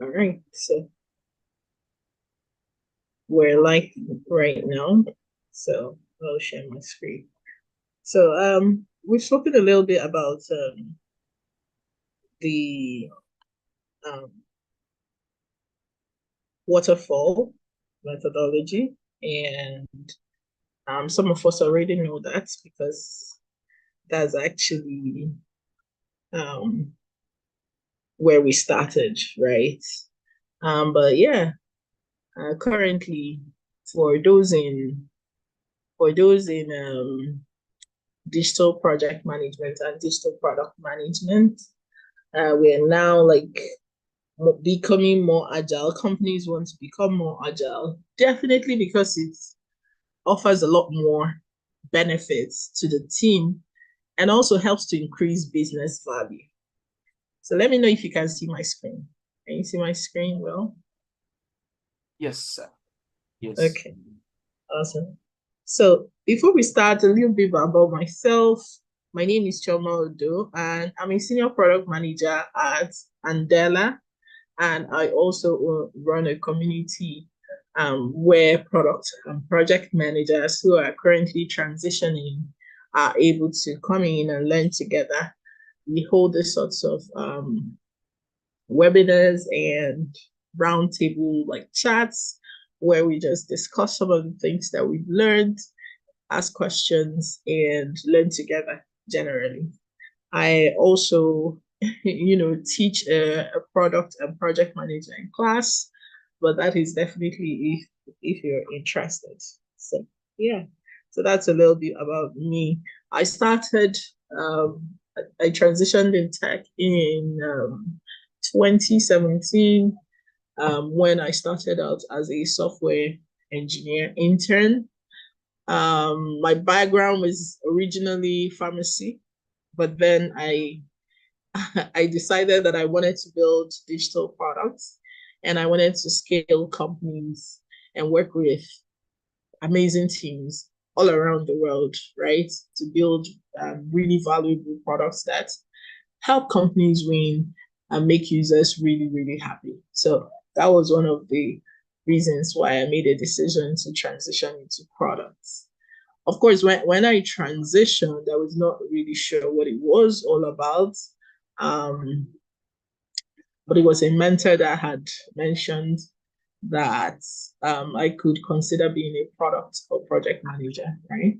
All right, so we're live right now. So I'll share my screen. So we've spoken a little bit about the um, waterfall methodology, and some of us already know that because that's actually um, where we started, right? But yeah, currently for those in digital project management and digital product management. We're now like becoming more agile. Companies want to become more agile, definitely because it offers a lot more benefits to the team and also helps to increase business value. So let me know if you can see my screen. Can you see my screen well? Yes, sir. Yes. Okay, awesome. So before we start, a little bit about myself. My name is Choma Odo, and I'm a senior product manager at Andela. And I also run a community where product and project managers who are currently transitioning are able to come in and learn together. We hold these sorts of webinars and roundtable like chats where we just discuss some of the things that we've learned, ask questions, and learn together generally. I also, teach a product and project management class, but that is definitely if you're interested. So yeah, so that's a little bit about me. I started, I transitioned in tech in 2017 when I started out as a software engineer intern. My background was originally pharmacy, but then I decided that I wanted to build digital products and I wanted to scale companies and work with amazing teams all around the world, right? To build really valuable products that help companies win and make users really, really happy. So that was one of the reasons why I made a decision to transition into products. Of course, when I transitioned, I was not really sure what it was all about. Um, but it was a mentor that had mentioned that I could consider being a product or project manager, right?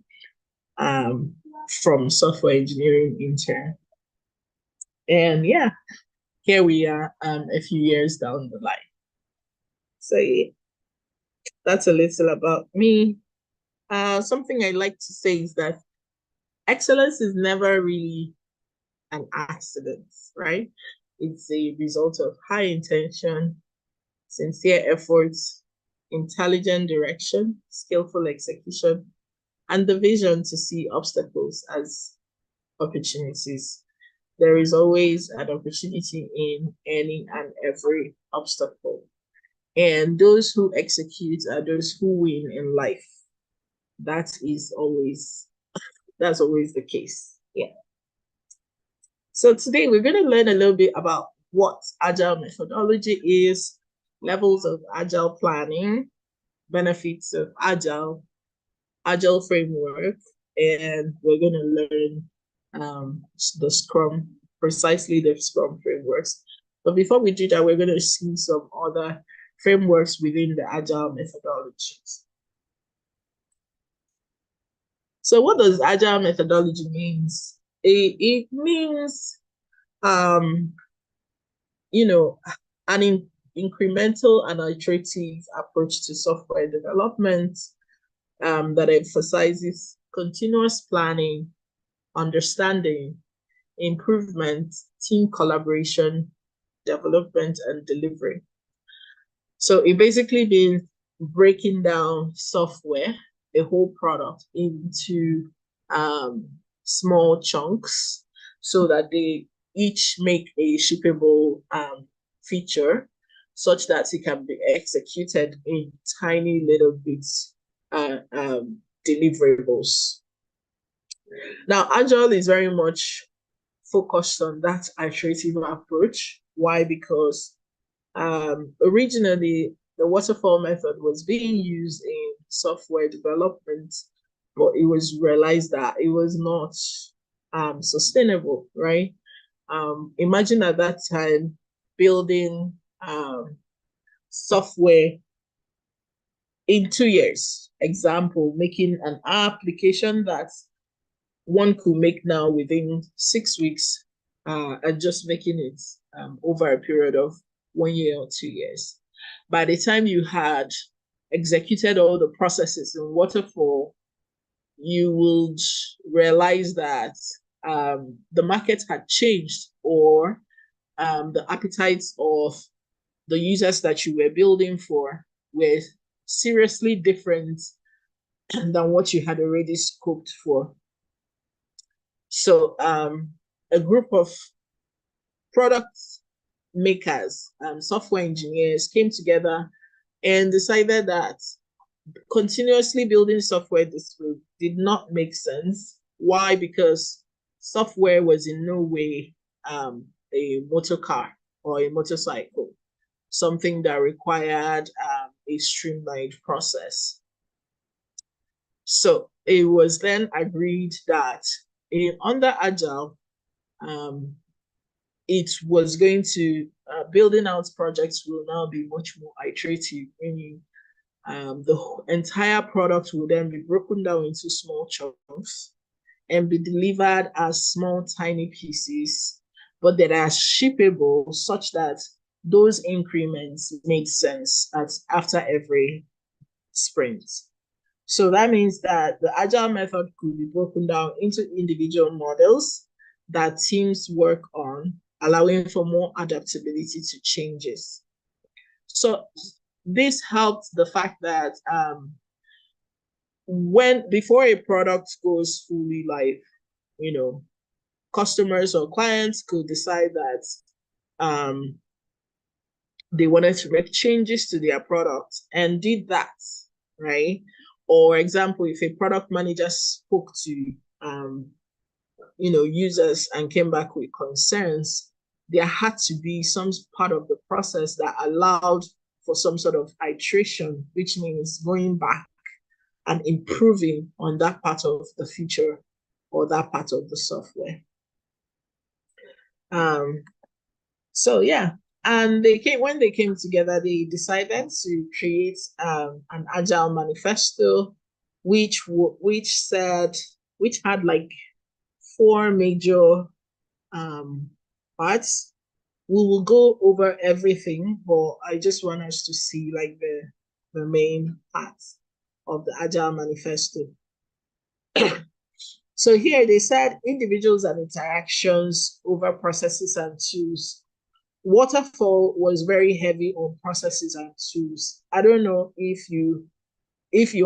Um, from software engineering intern. And yeah, here we are a few years down the line. So yeah, that's a little about me. Something I like to say is that excellence is never really an accident, right? It's a result of high intention, sincere efforts, intelligent direction, skillful execution, and the vision to see obstacles as opportunities. There is always an opportunity in any and every obstacle. And those who execute are those who win in life. That is always that's always the case. Yeah. So today we're going to learn a little bit about what Agile methodology is, levels of Agile planning, benefits of Agile framework, and we're going to learn the Scrum, precisely the Scrum frameworks. But before we do that, we're going to see some other frameworks within the Agile methodologies. So what does Agile methodology means? It means um, you know, an incremental and iterative approach to software development that emphasizes continuous planning, understanding, improvement, team collaboration, development, and delivery. So it basically means breaking down software, a whole product, into um, small chunks so that they each make a shippable feature such that it can be executed in tiny little bits deliverables. Now, Agile is very much focused on that iterative approach. Why? Because Originally, the waterfall method was being used in software development, but it was realized that it was not sustainable, right? Imagine at that time building software in 2 years. Example, making an application that one could make now within 6 weeks, and just making it over a period of 1 year or 2 years. By the time you had executed all the processes in waterfall, you would realize that the market had changed, or the appetites of the users that you were building for were seriously different than what you had already scoped for. So a group of product makers, software engineers came together and decided that continuously building software this way did not make sense. Why? Because software was in no way a motor car or a motorcycle, something that required a streamlined process. So it was then agreed that under Agile, it was going to building out projects will now be much more iterative, meaning the entire product will then be broken down into small chunks and be delivered as small, tiny pieces, but that are shippable such that those increments made sense after every sprint. So that means that the Agile method could be broken down into individual models that teams work on, allowing for more adaptability to changes. So this helped the fact that before a product goes fully live, customers or clients could decide that they wanted to make changes to their product and did that, right? Or example, if a product manager spoke to users and came back with concerns, there had to be some part of the process that allowed for some sort of iteration, which means going back and improving on that part of the feature or that part of the software. So yeah, and when they came together, they decided to create an Agile manifesto, which had like 4 major parts. We will go over everything, but I just want us to see like the main parts of the Agile manifesto. So here they said individuals and interactions over processes and tools. Waterfall was very heavy on processes and tools. I don't know if you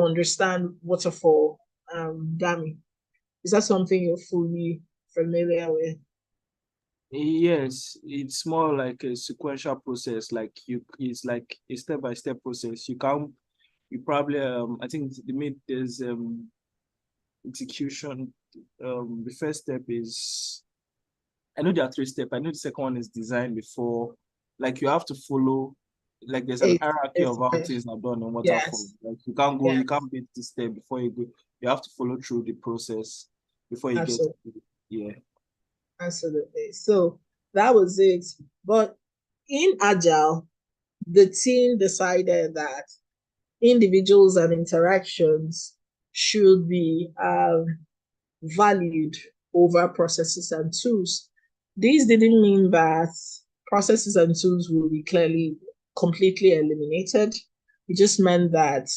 understand waterfall, Dami. Is that something you're fully familiar with? Yes, it's more like a sequential process. It's like a step-by-step process. You probably I think there's execution. The first step is, I know there are 3 steps. I know the second one is design before. Like you have to follow, like there's an hierarchy of how things are done in waterfall. Yes. Like you can't beat this step before you go. You have to follow through the process before you Absolutely. get to, yeah. Absolutely. So that was it. But in Agile, the team decided that individuals and interactions should be valued over processes and tools. These didn't mean that processes and tools will be completely eliminated. It just meant that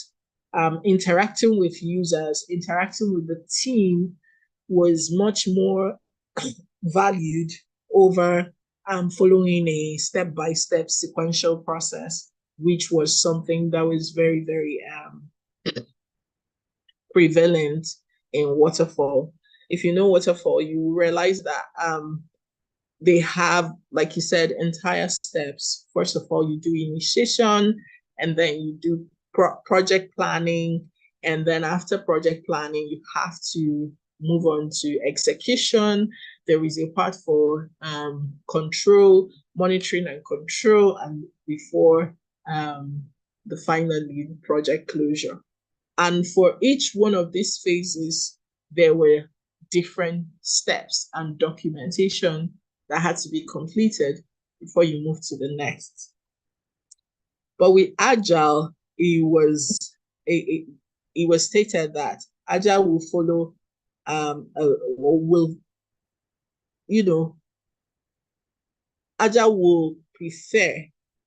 interacting with users, interacting with the team was much more valued over following a step-by-step sequential process, which was something that was very, very prevalent in waterfall. If you know waterfall, you realize that they have, like you said, entire steps. First of all, you do initiation, and then you do project planning, and then after project planning, you have to move on to execution. There is a part for control. monitoring and control, and before the finally project closure. And for each one of these phases, there were different steps and documentation that had to be completed before you move to the next. But with Agile, it was stated that Agile will follow will Agile will prefer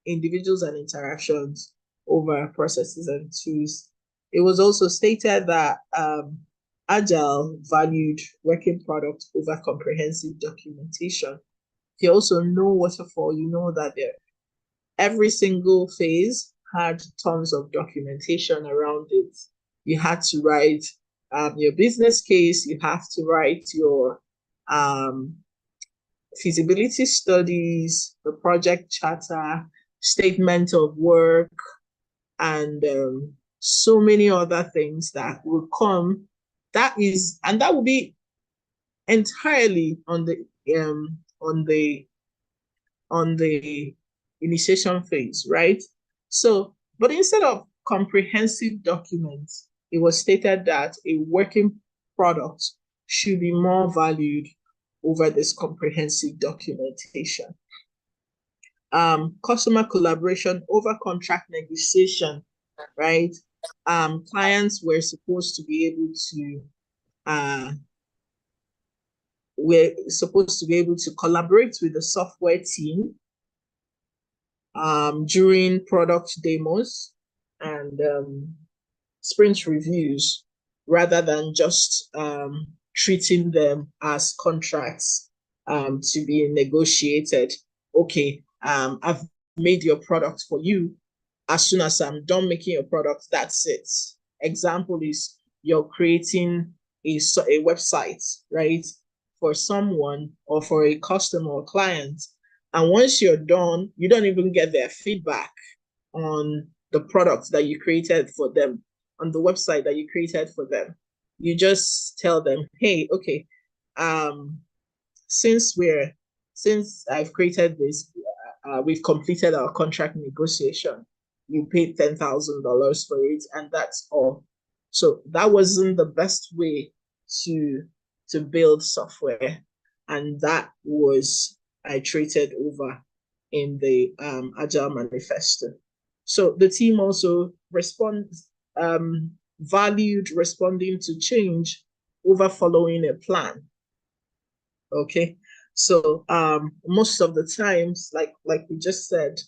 individuals and interactions over processes and tools. It was also stated that Agile valued working product over comprehensive documentation. If you also know waterfall, you know that every single phase had tons of documentation around it. You had to write your business case, you have to write your feasibility studies, the project charter, statement of work, and so many other things that will come. That will be entirely on the initiation phase, right? So, but instead of comprehensive documents, it was stated that a working product should be more valued over this comprehensive documentation. Customer collaboration over contract negotiation, right? Clients were supposed to be able to collaborate with the software team during product demos and sprint reviews, rather than just treating them as contracts to be negotiated. Okay, I've made your product for you. As soon as I'm done making your product, that's it. Example is you're creating a website, right, for someone or for a customer or client. And once you're done, you don't even get their feedback on the product that you created for them, on the website that you created for them. You just tell them, hey, okay, since I've created this, we've completed our contract negotiation. You paid $10,000 for it, and that's all. So that wasn't the best way to build software, and that was iterated over in the Agile Manifesto. So the team also valued responding to change over following a plan. Okay, so most of the times, like we just said,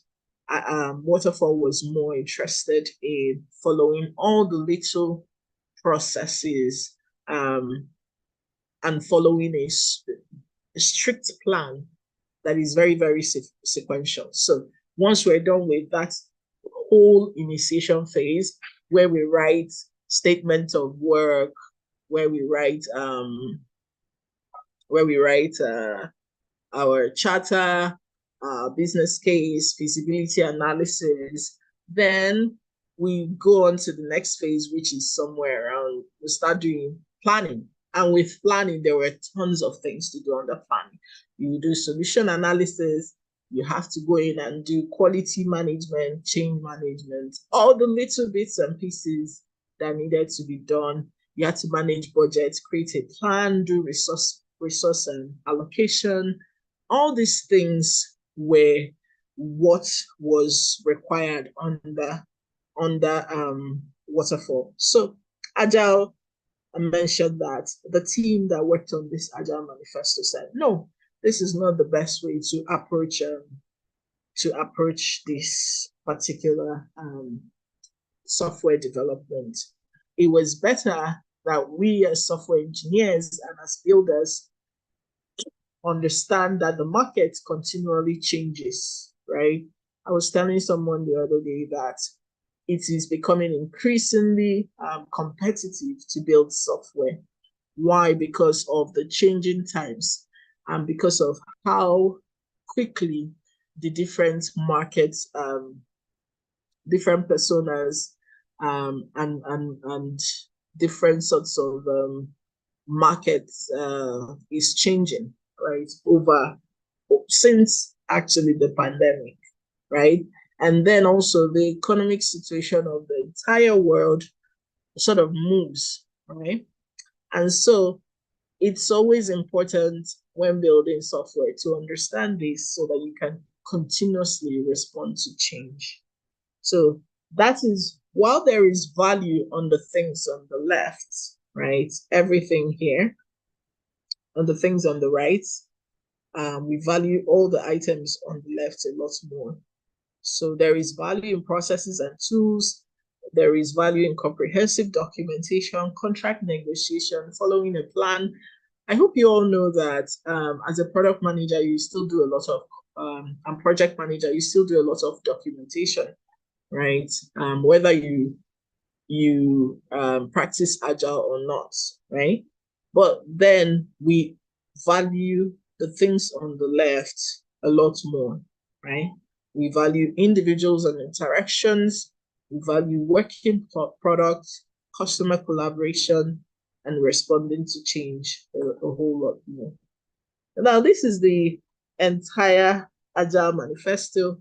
Waterfall was more interested in following all the little processes and following a strict plan that is very, very sequential. So once we're done with that whole initiation phase, where we write statement of work, where we write our charter, business case, feasibility analysis, then we go on to the next phase, which is somewhere around, we start doing planning. And with planning, there were tons of things to do on the planning. You do solution analysis, you have to go in and do quality management, change management, all the little bits and pieces that needed to be done. You had to manage budgets, create a plan, do resource and allocation. All these things were what was required under Waterfall. So Agile, I mentioned that the team that worked on this Agile Manifesto said, no, this is not the best way to approach this particular software development. It was better that we as software engineers and as builders understand that the market continually changes, right? I was telling someone the other day that it is becoming increasingly competitive to build software. Why? Because of the changing times and because of how quickly the different markets, different personas, and different sorts of markets is changing, right? Since actually the pandemic, right? And then also the economic situation of the entire world sort of moves, right? And so it's always important when building software to understand this so that you can continuously respond to change. So that is, while there is value on the things on the left, right? Everything here, on the things on the right, we value all the items on the left a lot more. So there is value in processes and tools. There is value in comprehensive documentation, contract negotiation, following a plan. I hope you all know that as a product manager, you still do a lot of, and project manager, you still do a lot of documentation, right? Whether you practice agile or not, right? But then we value the things on the left a lot more, right? We value individuals and interactions. We value working products, customer collaboration, and responding to change a whole lot more. Now, this is the entire Agile Manifesto.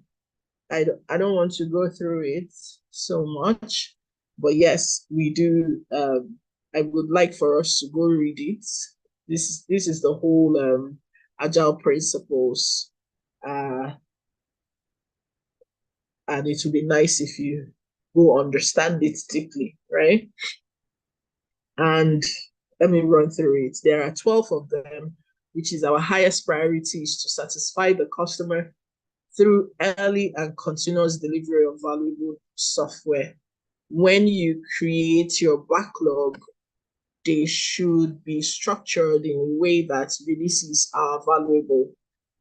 I don't want to go through it so much, but yes, we do. I would like for us to go read it. This is the whole agile principles, and it would be nice if you go understand it deeply, right? And let me run through it. There are 12 of them, which is our highest priority is to satisfy the customer through early and continuous delivery of valuable software. When you create your backlog, they should be structured in a way that releases are valuable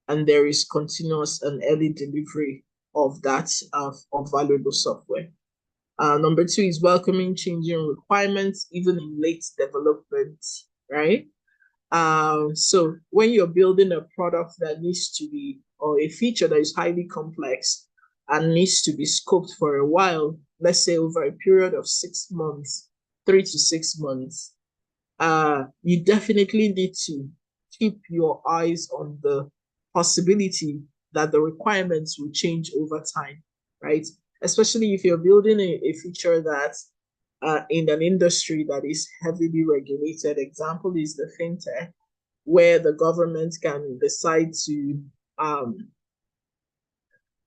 and there is continuous and early delivery of that of valuable software. Number two is welcoming changing requirements, even in late development, right? So when you're building a product that needs to be, or a feature that is highly complex and needs to be scoped for a while, let's say over a period of 6 months, 3 to 6 months, you definitely need to keep your eyes on the possibility that the requirements will change over time, right? Especially if you're building a feature that in an industry that is heavily regulated. Example is the fintech, where the government can decide to,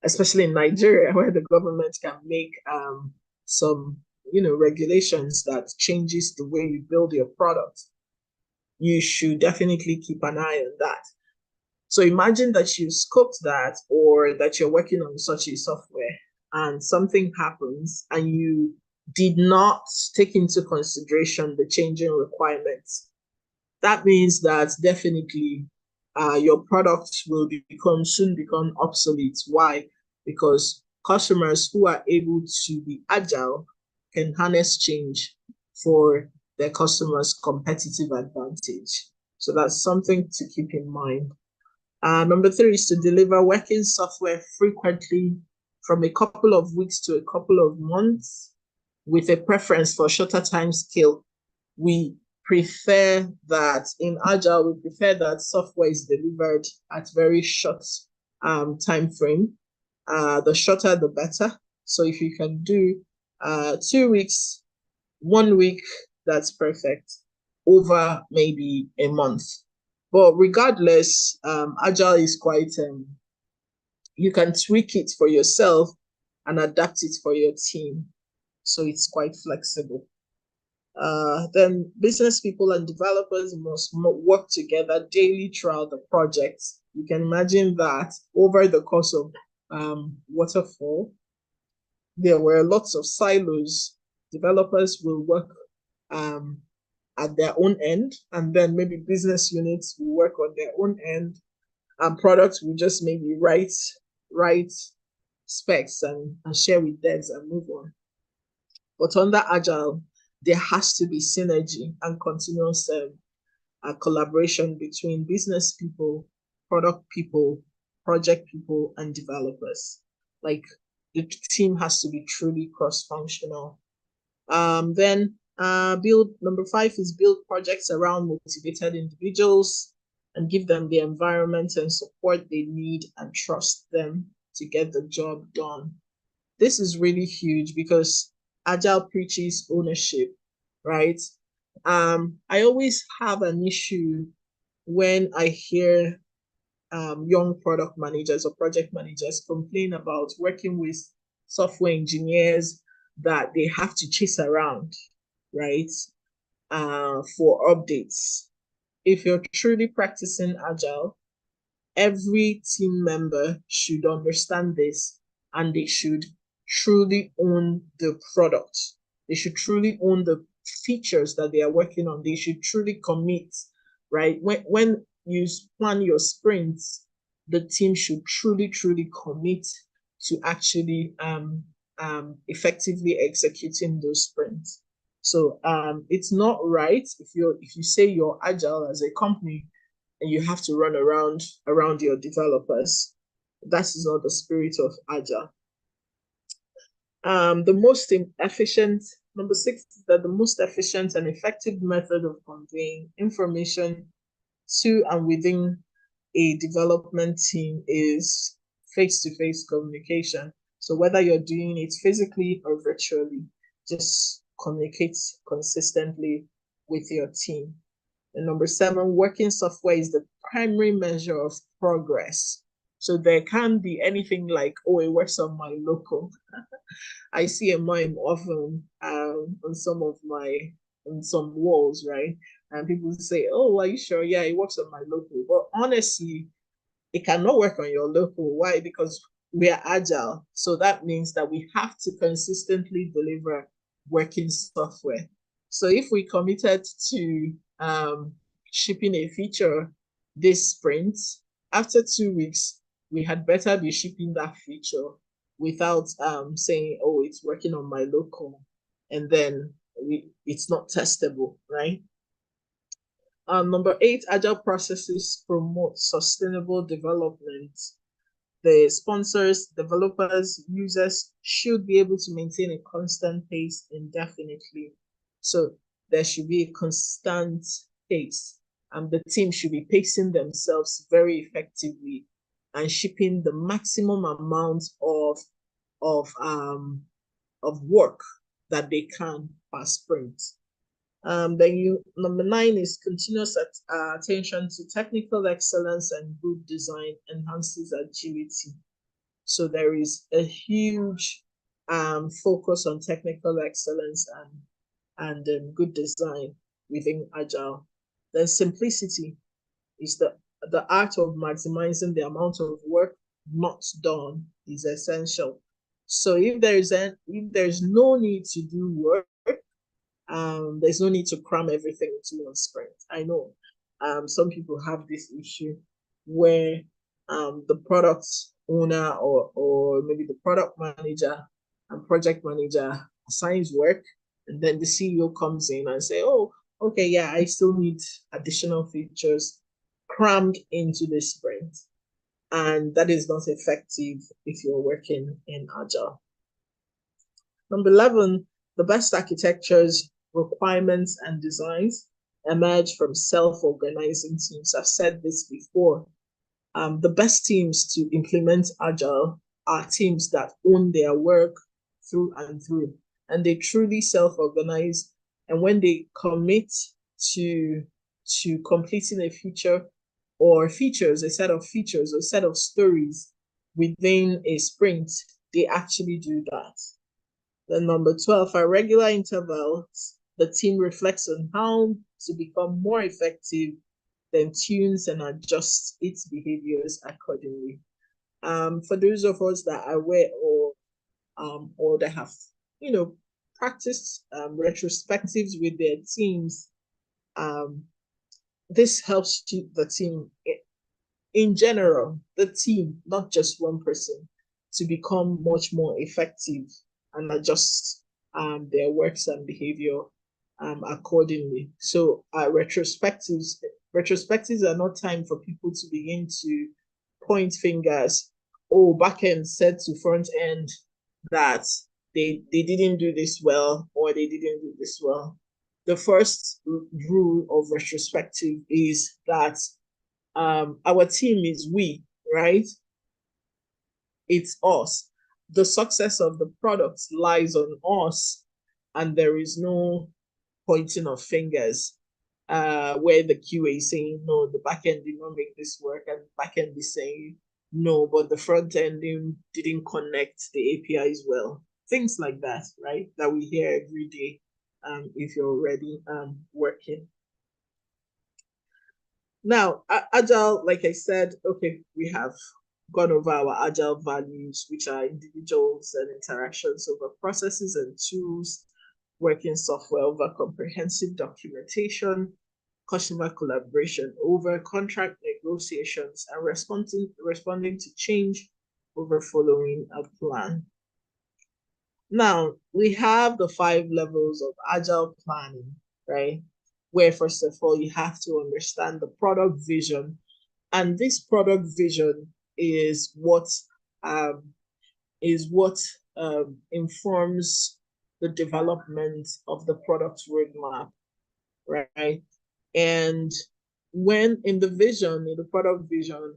especially in Nigeria, where the government can make some, regulations that changes the way you build your product. You should definitely keep an eye on that. So imagine that you scoped that or that you're working on such a software and something happens and you did not take into consideration the changing requirements. That means that definitely your product will soon become obsolete. Why? Because customers who are able to be agile can harness change for their customers' competitive advantage. So that's something to keep in mind. Number three is to deliver working software frequently from a couple of weeks to a couple of months with a preference for shorter time scale. We prefer that in Agile, we prefer that software is delivered at very short time frame. The shorter, the better. So if you can do 2 weeks, 1 week, that's perfect. Over maybe a month. But regardless, Agile is quite, you can tweak it for yourself and adapt it for your team. So it's quite flexible. Then business people and developers must work together daily throughout the project. You can imagine that over the course of Waterfall, there were lots of silos. Developers will work at their own end, and then maybe business units will work on their own end, and products will just maybe write specs and share with devs and move on. But under Agile, there has to be synergy and continuous collaboration between business people, product people, project people, and developers. Like the team has to be truly cross-functional. Then build number 5 is build projects around motivated individuals. and give them the environment and support they need and trust them to get the job done. This is really huge because Agile preaches ownership, right? I always have an issue when I hear young product managers or project managers complain about working with software engineers that they have to chase around, right? For updates. If you're truly practicing Agile, every team member should understand this and they should truly own the product. They should truly own the features that they are working on. They should truly commit, right? When you plan your sprints, the team should truly commit to actually effectively executing those sprints. So it's not right if you say you're agile as a company and you have to run around your developers. That is not the spirit of Agile. The most efficient, number 6, is that the most efficient and effective method of conveying information to and within a development team is face-to-face communication. So whether you're doing it physically or virtually, just communicate consistently with your team. And number 7, working software is the primary measure of progress. So there can't be anything like, oh, it works on my local. I see a mime often on some walls, right? And people say, oh, are you sure? Yeah, it works on my local. But honestly, it cannot work on your local. Why? Because we are agile. So that means that we have to consistently deliver working software. So if we committed to shipping a feature this sprint, after 2 weeks, we had better be shipping that feature without saying, oh, it's working on my local. And then it's not testable, right? Number 8, agile processes promote sustainable development. The sponsors, developers, users should be able to maintain a constant pace indefinitely. So there should be a constant pace, and the team should be pacing themselves very effectively and shipping the maximum amount of um of work that they can per sprint. Number 9 is continuous attention to technical excellence and good design enhances agility. So there is a huge focus on technical excellence and good design within Agile. Then simplicity is the art of maximizing the amount of work not done is essential. So if there's no need to do work, there's no need to cram everything into one sprint. I know some people have this issue where the product owner or maybe the product manager and project manager assigns work, and then the CEO comes in and say, oh, okay, yeah, I still need additional features crammed into this sprint. And that is not effective if you're working in Agile. Number 11, the best architectures, requirements, and designs emerge from self-organizing teams. I've said this before. The best teams to implement Agile are teams that own their work through and through, and they truly self-organize. And when they commit to completing a feature or features, a set of features or a set of stories within a sprint, they actually do that. Then number 12, at regular intervals, the team reflects on how to become more effective, then tunes and adjusts its behaviors accordingly. For those of us that are aware or that have, practiced retrospectives with their teams, this helps the team in general, the team, not just one person, to become much more effective and adjust their works and behavior accordingly. So retrospectives are not time for people to begin to point fingers. Oh, back end said to front end that they didn't do this well or they didn't do this well. The first rule of retrospective is that Our team is we, right? It's us. The success of the product lies on us, and there is no pointing of fingers where the QA is saying, no, the back end did not make this work, and the back end is saying, no, but the front end didn't connect the APIs well. Things like that, right? That we hear every day if you're already working. Now, Agile, like I said, okay, we have gone over our Agile values, which are individuals and interactions over processes and tools, working software over comprehensive documentation, customer collaboration over contract negotiations, and responding to change over following a plan. Now, we have the 5 levels of Agile planning, right? Where, first of all, you have to understand the product vision. And this product vision is what um, informs the development of the product roadmap, right? And when in the product vision,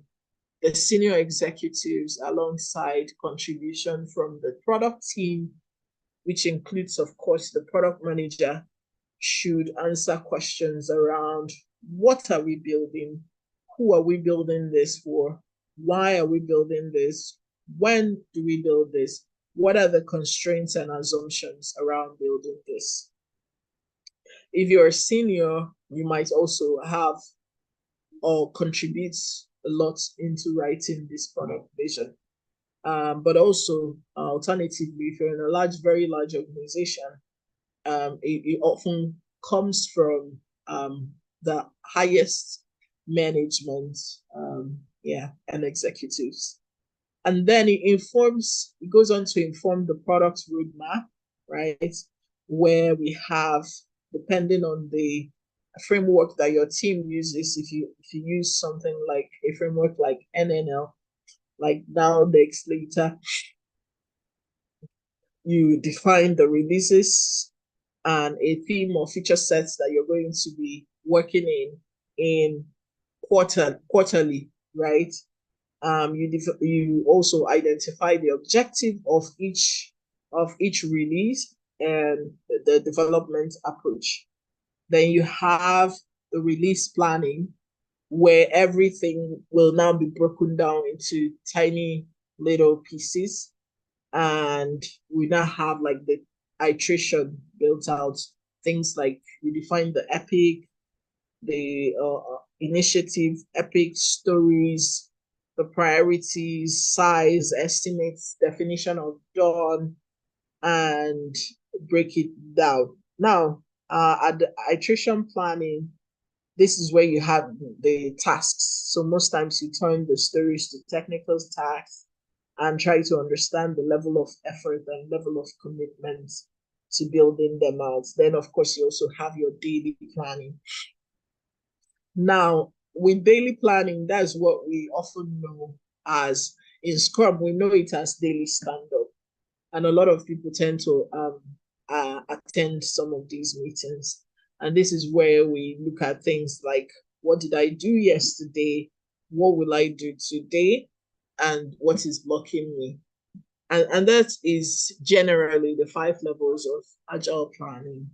the senior executives alongside contribution from the product team, which includes, of course, the product manager, should answer questions around what are we building? Who are we building this for? Why are we building this? When do we build this? What are the constraints and assumptions around building this? If you're a senior, you might also have or contribute a lot into writing this product vision. But also, alternatively, if you're in a very large organization, it often comes from the highest management, and executives. And then it goes on to inform the product roadmap, right? Where we have, depending on the framework that your team uses, if you use something like a framework like NNL, like now, next, later, you define the releases and a theme or feature sets that you're going to be working in quarterly, right? You also identify the objective of each release and the development approach. Then you have the release planning, where everything will now be broken down into tiny little pieces, and we now have like the iteration built out. Things like we define the epic, the initiative, epic stories, the priorities, size, estimates, definition of done, and break it down. Now, at the iteration planning, this is where you have the tasks. So most times you turn the stories to technical tasks and try to understand the level of effort and level of commitment to building them out. Then, of course, you also have your daily planning. Now, with daily planning, that's what we often know as, in Scrum, we know it as daily stand-up. And a lot of people tend to attend some of these meetings. And this is where we look at things like, what did I do yesterday? What will I do today? And what is blocking me? And that is generally the 5 levels of Agile planning.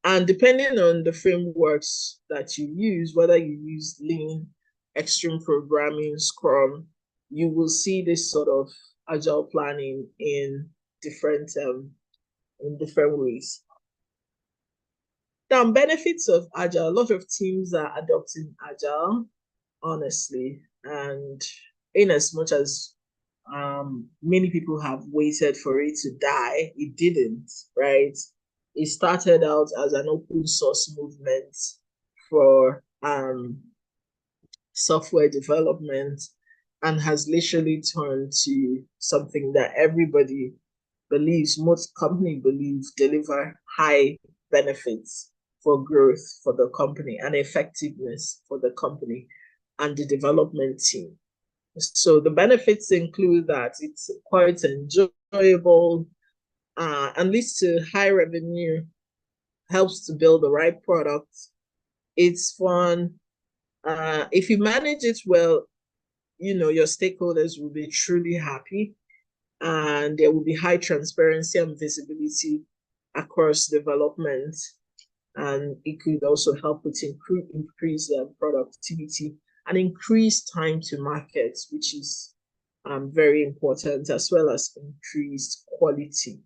And depending on the frameworks that you use, whether you use Lean, Extreme Programming, Scrum, you will see this sort of Agile planning in different ways. Now, benefits of Agile. A lot of teams are adopting Agile, honestly, and in as much as many people have waited for it to die, it didn't, right? It started out as an open source movement for software development and has literally turned to something that everybody believes, most companies believe, deliver high benefits for growth for the company and effectiveness for the company and the development team. So the benefits include that it's quite enjoyable and leads to high revenue, helps to build the right product. It's fun, If you manage it well, your stakeholders will be truly happy, and there will be high transparency and visibility across development. And it could also help with increase productivity and increase time to market, which is very important, as well as increased quality.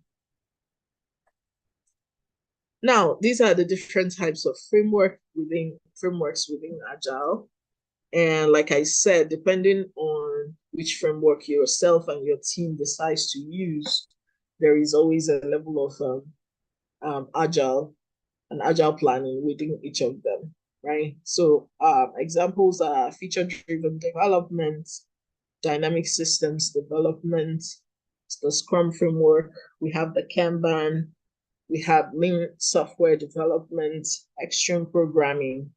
Now, these are the different types of frameworks within Agile. And like I said, depending on which framework yourself and your team decides to use, there is always a level of agile planning within each of them, right? So examples are feature-driven development, dynamic systems development, the Scrum framework, we have the Kanban, we have Lean software development, extreme programming,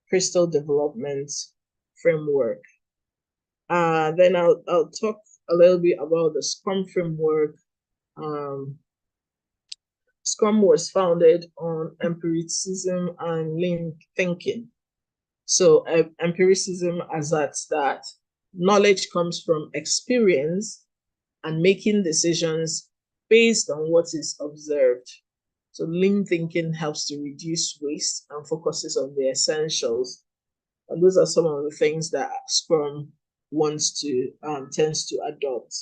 crystal development framework. Then I'll talk a little bit about the Scrum framework. Scrum was founded on empiricism and lean thinking. So empiricism asserts that knowledge comes from experience and making decisions based on what is observed. So lean thinking helps to reduce waste and focuses on the essentials. And those are some of the things that Scrum tends to adopt.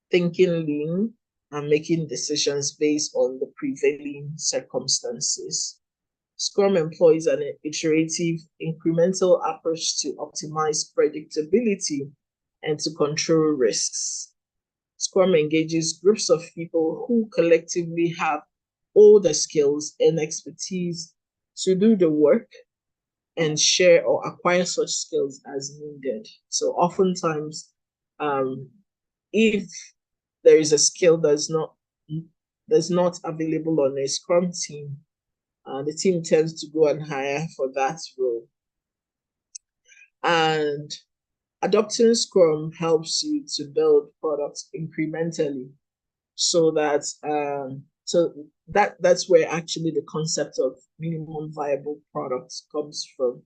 Thinking lean and making decisions based on the prevailing circumstances. Scrum employs an iterative, incremental approach to optimize predictability and to control risks. Scrum engages groups of people who collectively have all the skills and expertise to do the work and share or acquire such skills as needed. So oftentimes, if there is a skill that's not available on a Scrum team, the team tends to go and hire for that role. And adopting Scrum helps you to build products incrementally, so that's where actually the concept of minimum viable products comes from,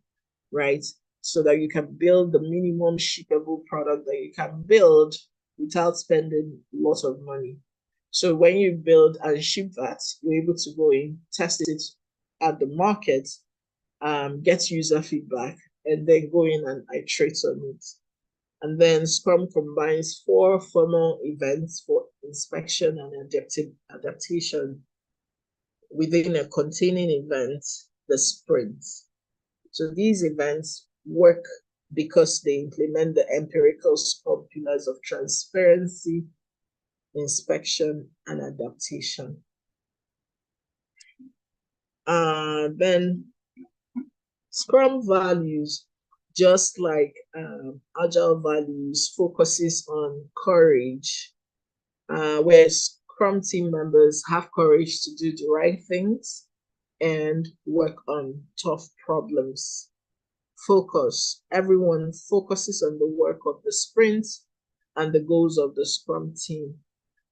right? So that you can build the minimum shippable product that you can build without spending lots of money. So when you build and ship that, you're able to go in, test it at the market, get user feedback, and then go in and iterate on it. And then Scrum combines 4 formal events for inspection and adaptation within a containing event, the sprint. So these events work because they implement the empirical Scrum pillars of transparency, inspection, and adaptation. Then Scrum values, just like Agile values, focuses on courage, where Scrum team members have courage to do the right things and work on tough problems. Focus. Everyone focuses on the work of the sprint and the goals of the Scrum team.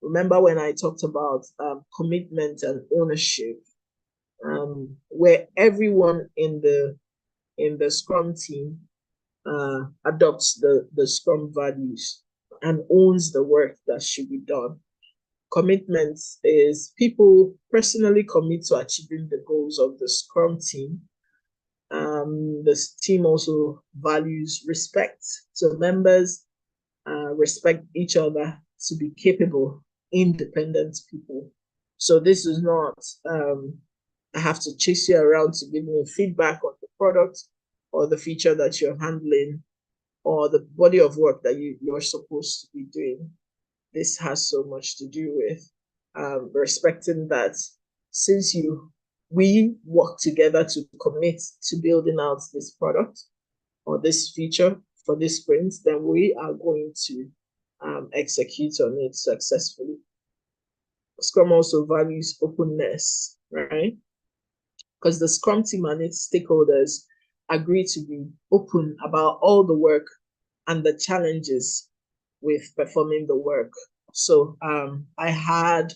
Remember when I talked about commitment and ownership, where everyone in the Scrum team adopts the Scrum values and owns the work that should be done. Commitment is people personally commit to achieving the goals of the Scrum team. The team also values respect. So members respect each other to be capable, independent people. So this is not, I have to chase you around to give me feedback on the product or the feature that you're handling or the body of work that you're supposed to be doing. This has so much to do with respecting that since we work together to commit to building out this product or this feature for this sprint, then we are going to execute on it successfully. Scrum also values openness, right? Because the Scrum team and its stakeholders agree to be open about all the work and the challenges with performing the work. So I had,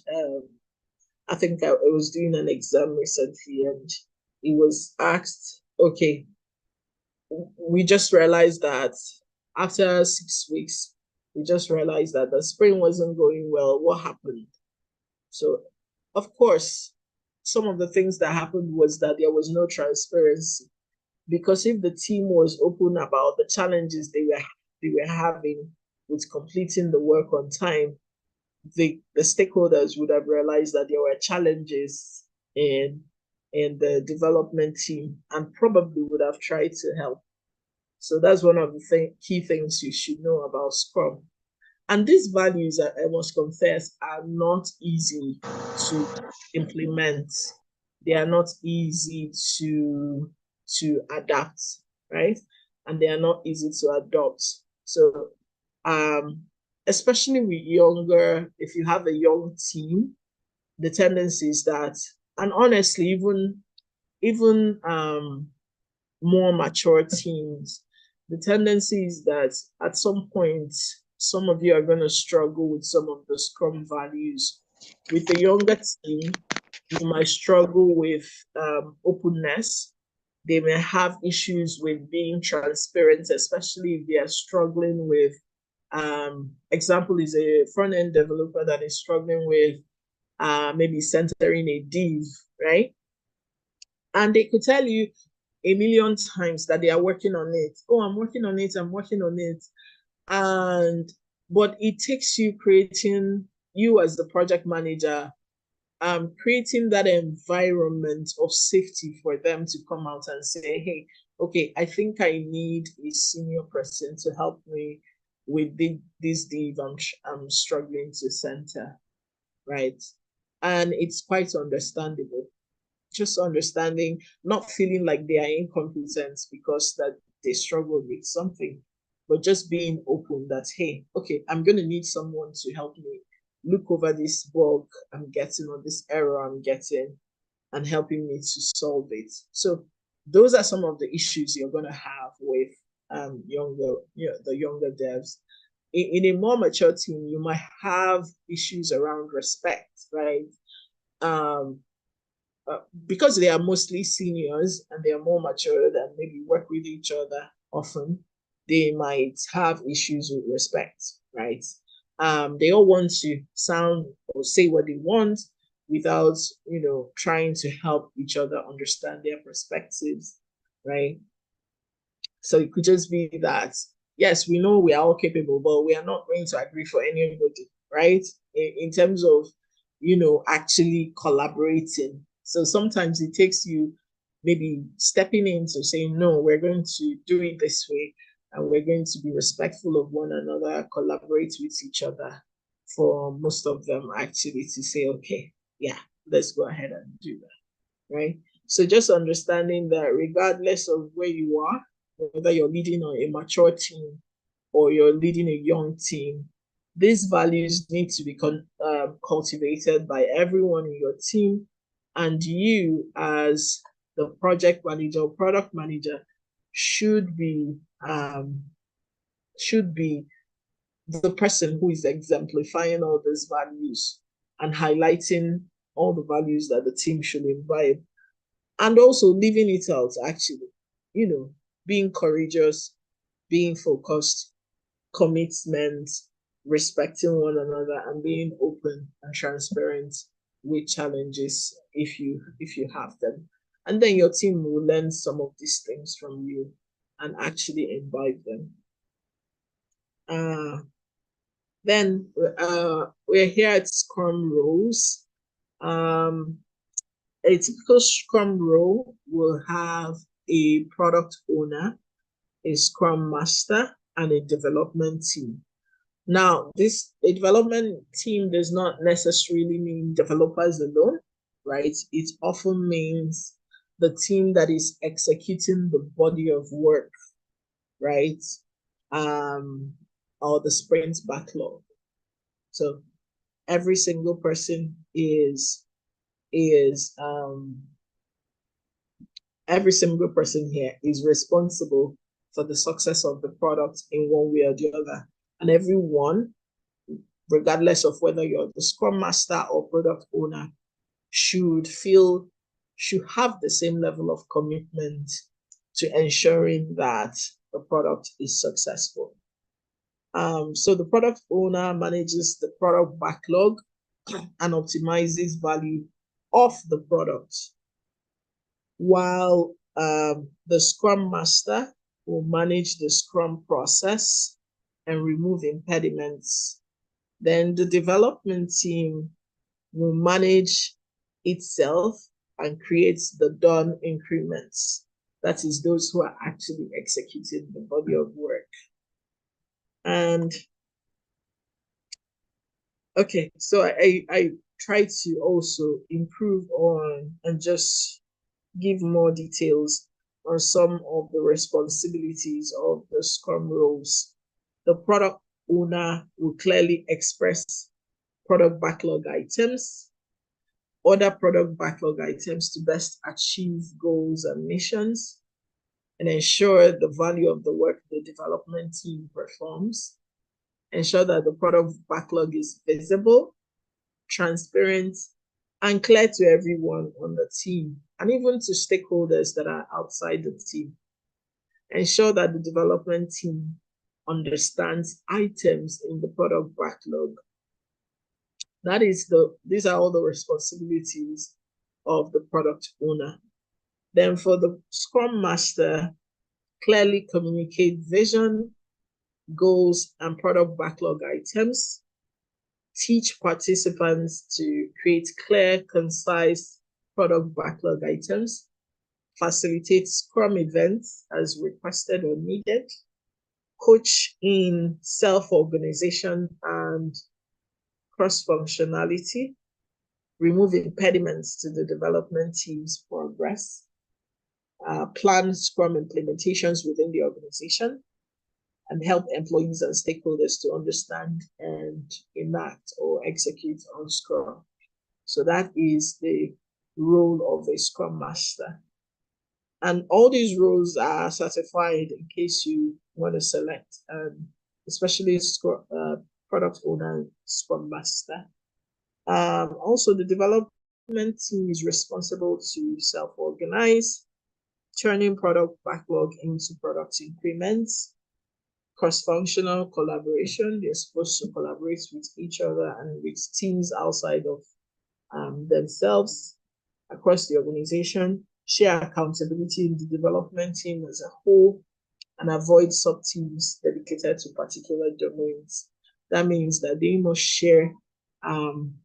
I think I was doing an exam recently and it was asked, okay, we just realized that after 6 weeks, we just realized that the sprint wasn't going well. What happened? So, of course, some of the things that happened was that there was no transparency. Because if the team was open about the challenges they were having with completing the work on time, the stakeholders would have realized that there were challenges in the development team and probably would have tried to help. So that's one of the key things you should know about Scrum. And these values, I must confess, are not easy to implement. They are not easy to adapt, right? And they are not easy to adopt. So, um, especially with younger, if you have a young team, the tendency is that, and honestly, even more mature teams, the tendency is that at some point, some of you are going to struggle with some of the Scrum values. With the younger team, you might struggle with openness. They may have issues with being transparent, especially if they are struggling with, example is a front end developer that is struggling with maybe centering a div, right? And they could tell you a million times that they are working on it. Oh, I'm working on it. I'm working on it. And but it takes you creating, you as the project manager, creating that environment of safety for them to come out and say, hey, okay, I think I need a senior person to help me with this div I'm struggling to center, right? And it's quite understandable, just understanding, not feeling like they are incompetent because that they struggle with something, but just being open that, hey, okay, I'm going to need someone to help me look over this bug I'm getting or this error I'm getting and helping me to solve it. So those are some of the issues you're going to have with the younger devs. In a more mature team, you might have issues around respect, right? Um, because they are mostly seniors and they are more mature and maybe work with each other often, they might have issues with respect, right? They all want to sound or say what they want without, trying to help each other understand their perspectives, right? So it could just be that, yes, we know we are all capable, but we are not going to agree for anybody, right? In terms of, actually collaborating. So sometimes it takes you maybe stepping into saying, no, we're going to do it this way, and we're going to be respectful of one another, collaborate with each other, for most of them actually to say, okay, yeah, let's go ahead and do that, right? So just understanding that regardless of where you are, whether you're leading a mature team or you're leading a young team, these values need to be cultivated by everyone in your team. And you, as the project manager or product manager, should be um, should be the person who is exemplifying all these values and highlighting all the values that the team should imbibe, and also living it out, actually, being courageous, being focused, commitment, respecting one another, and being open and transparent with challenges if you have them. And then your team will learn some of these things from you and actually imbibe them. uh then we're here at Scrum roles. um a typical Scrum role will have a product owner, a Scrum master, and a development team. Now, a development team does not necessarily mean developers alone, right? It often means the team that is executing the body of work, right? Um, or the sprint backlog. So every single person is every single person here is responsible for the success of the product in one way or the other. And everyone, regardless of whether you're the Scrum Master or product owner, should have the same level of commitment to ensuring that the product is successful. So the product owner manages the product backlog and optimizes value of the product, while the Scrum Master will manage the Scrum process and remove impediments. Then the development team will manage itself and create the done increments. That is those who are actually executing the body of work. And okay, so I try to also improve on and just give more details on some of the responsibilities of the Scrum roles. The product owner will clearly express product backlog items, other product backlog items to best achieve goals and missions, and ensure the value of the work the development team performs, ensure that the product backlog is visible, transparent, and clear to everyone on the team, and even to stakeholders that are outside the team. Ensure that the development team understands items in the product backlog. These are all the responsibilities of the product owner. Then for the Scrum Master, clearly communicate vision, goals, and product backlog items. Teach participants to create clear, concise product backlog items. Facilitate Scrum events as requested or needed. Coach in self-organization and cross-functionality. Remove impediments to the development team's progress. Plan Scrum implementations within the organization, and help employees and stakeholders to understand and enact or execute on Scrum. So that is the role of a Scrum Master. And all these roles are certified in case you want to select, especially product owner and Scrum Master. Also, the development team is responsible to self-organize, turning product backlog into product increments. Cross-functional collaboration, they're supposed to collaborate with each other and with teams outside of themselves across the organization, share accountability in the development team as a whole, and avoid sub-teams dedicated to particular domains. That means that they must share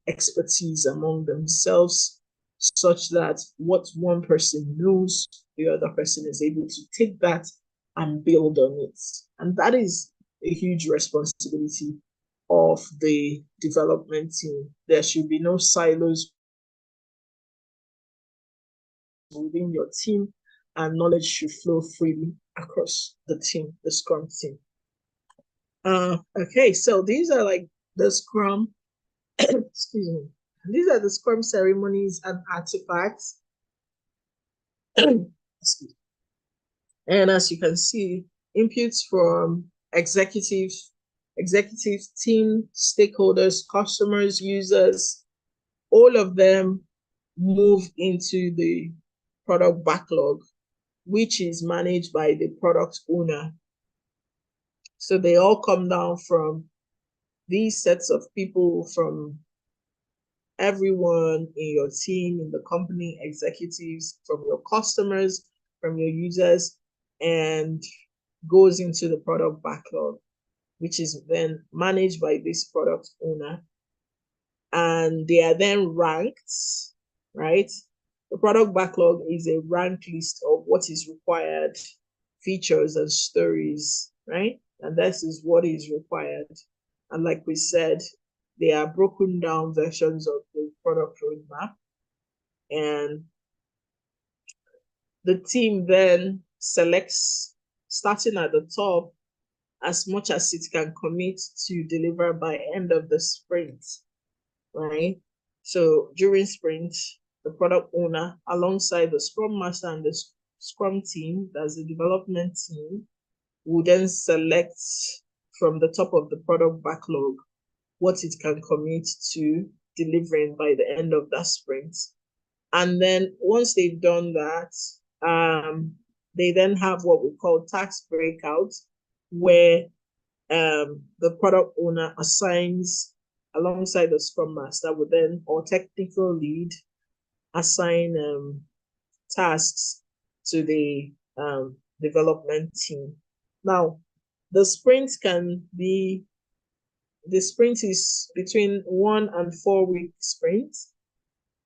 expertise among themselves such that what one person knows, the other person is able to take that and build on it. And that is a huge responsibility of the development team. There should be no silos within your team, and knowledge should flow freely across the team, the Scrum team. Okay, so these are like the Scrum, excuse me. These are the Scrum ceremonies and artifacts. And as you can see, inputs from executive team, stakeholders, customers, users, all of them move into the product backlog, which is managed by the product owner. So they all come down from these sets of people, from everyone in your team, in the company, executives, from your customers, from your users, and goes into the product backlog, which is then managed by this product owner. And they are then ranked, right? The product backlog is a ranked list of what is required, features and stories, right? And this is what is required. And like we said, they are broken down versions of the product roadmap. And the team then selects, starting at the top, as much as it can commit to deliver by end of the sprint, right? So during sprint, the product owner, alongside the Scrum Master and the Scrum team, that's the development team, will then select from the top of the product backlog what it can commit to delivering by the end of that sprint. And then once they've done that, They then have what we call task breakouts, where the product owner assigns alongside the scrum master would then, or technical lead, assign tasks to the development team. Now, the sprint is between 1 and 4 week sprints,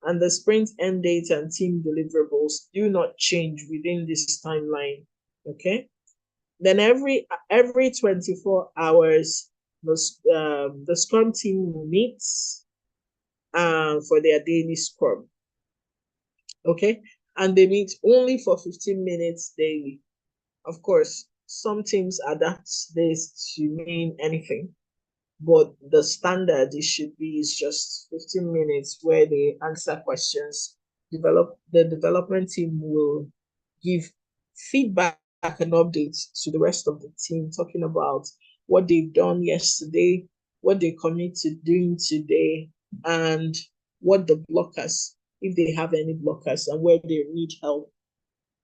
and the sprint end date and team deliverables do not change within this timeline. Okay. Then every 24 hours, the Scrum team meets for their daily Scrum. Okay, and they meet only for 15 minutes daily. Of course, some teams adapt this to mean anything, but the standard it should be is just 15 minutes where they answer questions. The development team will give feedback and updates to the rest of the team, talking about what they've done yesterday, what they commit to doing today, and what the blockers, if they have any blockers, and where they need help.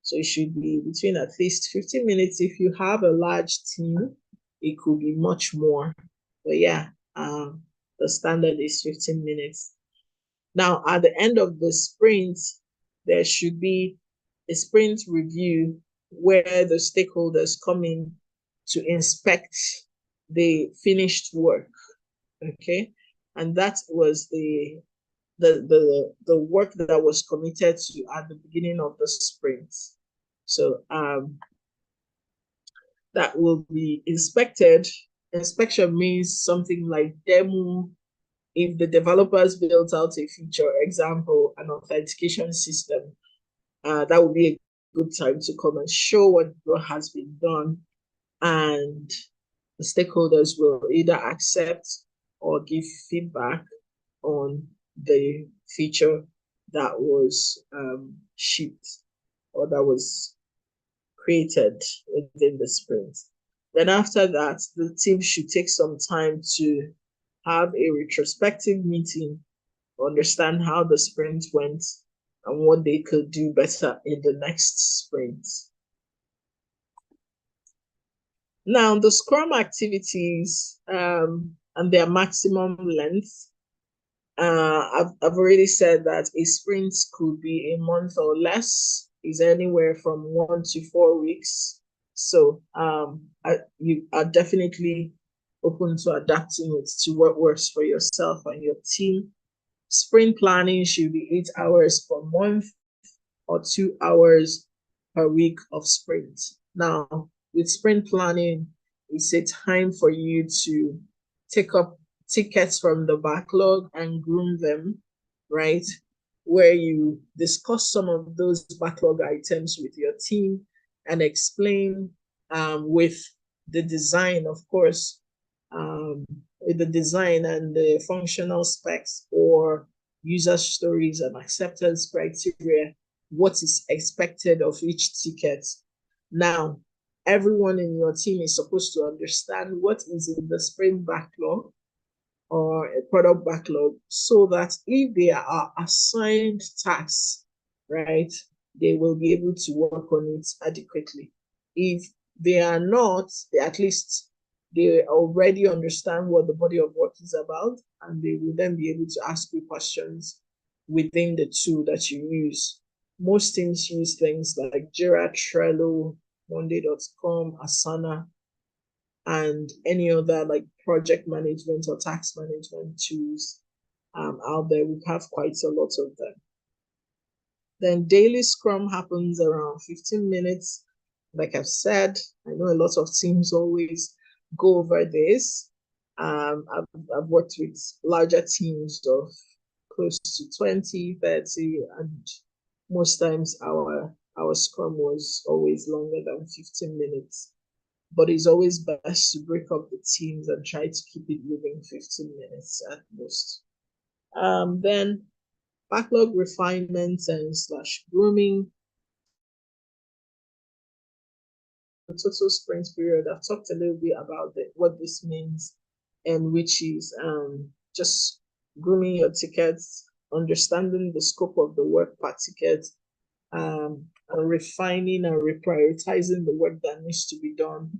So it should be between at least 15 minutes. If you have a large team, it could be much more. But yeah, the standard is 15 minutes. Now, at the end of the sprint, there should be a sprint review where the stakeholders come in to inspect the finished work. Okay. And that was the work that was committed to at the beginning of the sprint. So that will be inspected. Inspection means something like demo. If the developers built out a feature, example, an authentication system, that would be a good time to come and show what has been done. And the stakeholders will either accept or give feedback on the feature that was shipped or that was created within the sprint. Then after that, the team should take some time to have a retrospective meeting, understand how the sprint went and what they could do better in the next sprint. Now, the Scrum activities and their maximum length. I've already said that a sprint could be a month or less, is anywhere from 1 to 4 weeks. So you are definitely open to adapting it to what works for yourself and your team. Sprint planning should be 8 hours per month or 2 hours per week of sprint. Now, with sprint planning, it's a time for you to take up tickets from the backlog and groom them, right? Where you discuss some of those backlog items with your team and explain with the design, of course, with the design and the functional specs or user stories and acceptance criteria, what is expected of each ticket. Now, everyone in your team is supposed to understand what is in the sprint backlog or a product backlog so that if they are assigned tasks, right, they will be able to work on it adequately. If they are not, at least they already understand what the body of work is about, and they will then be able to ask you questions within the tool that you use. Most teams use things like Jira, Trello, Monday.com, Asana, and any other like project management or task management tools out there. We have quite a lot of them. Then daily Scrum happens around 15 minutes. Like I've said, I know a lot of teams always go over this. I've worked with larger teams of close to 20, 30, and most times our Scrum was always longer than 15 minutes. But it's always best to break up the teams and try to keep it within 15 minutes at most. Then backlog refinements and slash grooming. The total sprint period, I've talked a little bit about what this means, and which is just grooming your tickets, understanding the scope of the work per ticket, and and refining and reprioritizing the work that needs to be done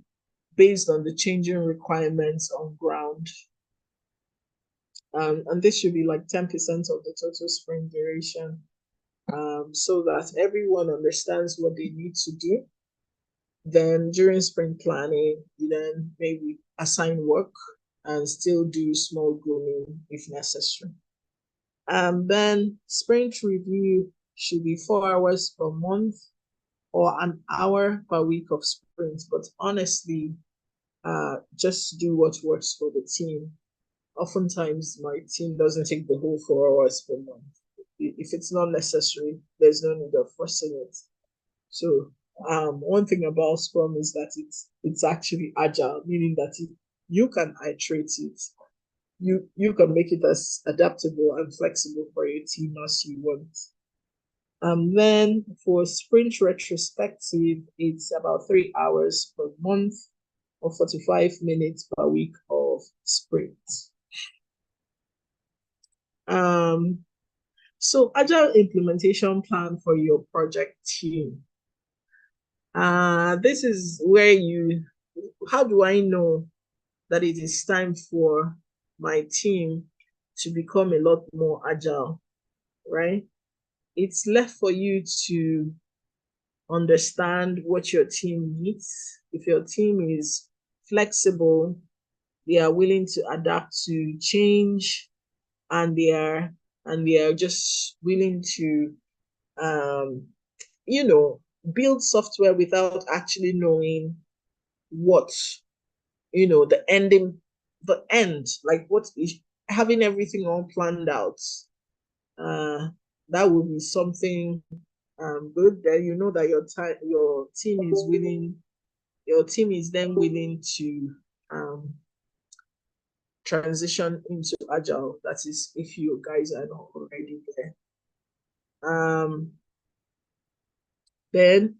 based on the changing requirements on ground. And this should be like 10% of the total sprint duration, so that everyone understands what they need to do. Then during sprint planning, you then maybe assign work and still do small grooming if necessary. And then sprint review should be 4 hours per month or an hour per week of sprints. But honestly, just do what works for the team. Oftentimes, my team doesn't take the whole 4 hours per month. If it's not necessary, there's no need of forcing it. So, one thing about Scrum is that it's actually agile, meaning that you can iterate it. You can make it as adaptable and flexible for your team as you want. Then for sprint retrospective, it's about 3 hours per month or 45 minutes per week of sprint. So agile implementation plan for your project team. This is where how do I know that it is time for my team to become a lot more agile, right? It's left for you to understand what your team needs. If your team is flexible, they are willing to adapt to change, and they are just willing to build software without actually knowing what the end, like what is having everything all planned out. That would be something good. That you know that your team is then willing to transition into agile. That is, if you guys are not already there. Then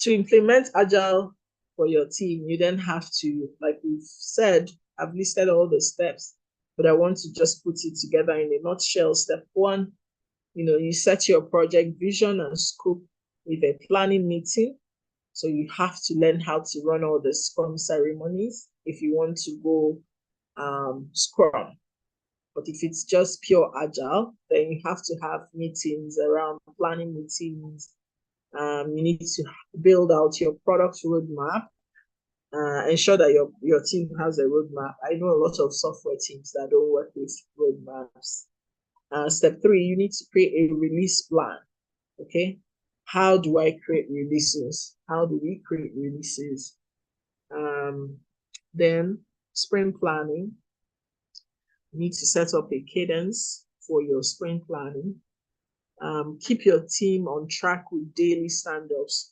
to implement agile for your team, you then have to, like we've said, I've listed all the steps, but I want to just put it together in a nutshell. Step one, you set your project vision and scope with a planning meeting. So you have to learn how to run all the Scrum ceremonies if you want to go Scrum. But if it's just pure Agile, then you have to have meetings around planning meetings. You need to build out your product roadmap. Ensure that your team has a roadmap. I know a lot of software teams that don't work with roadmaps. Step three, you need to create a release plan. Okay, how do I create releases? How do we create releases? Then sprint planning. You need to set up a cadence for your sprint planning. Keep your team on track with daily stand-ups.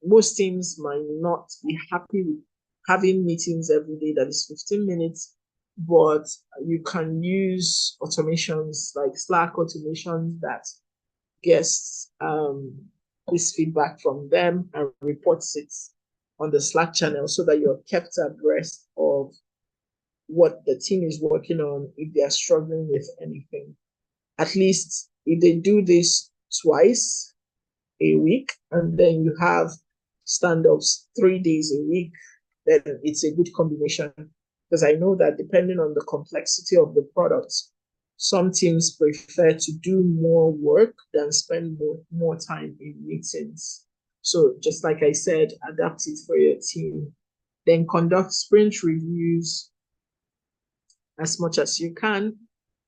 Most teams might not be happy with having meetings every day that is 15 minutes, but you can use automations like Slack automations that gets this feedback from them and reports it on the Slack channel so that you're kept abreast of what the team is working on if they are struggling with anything. At least if they do this twice a week and then you have stand-ups 3 days a week, then it's a good combination. Because I know that depending on the complexity of the products, some teams prefer to do more work than spend more time in meetings. So just like I said, adapt it for your team. Then conduct sprint reviews as much as you can.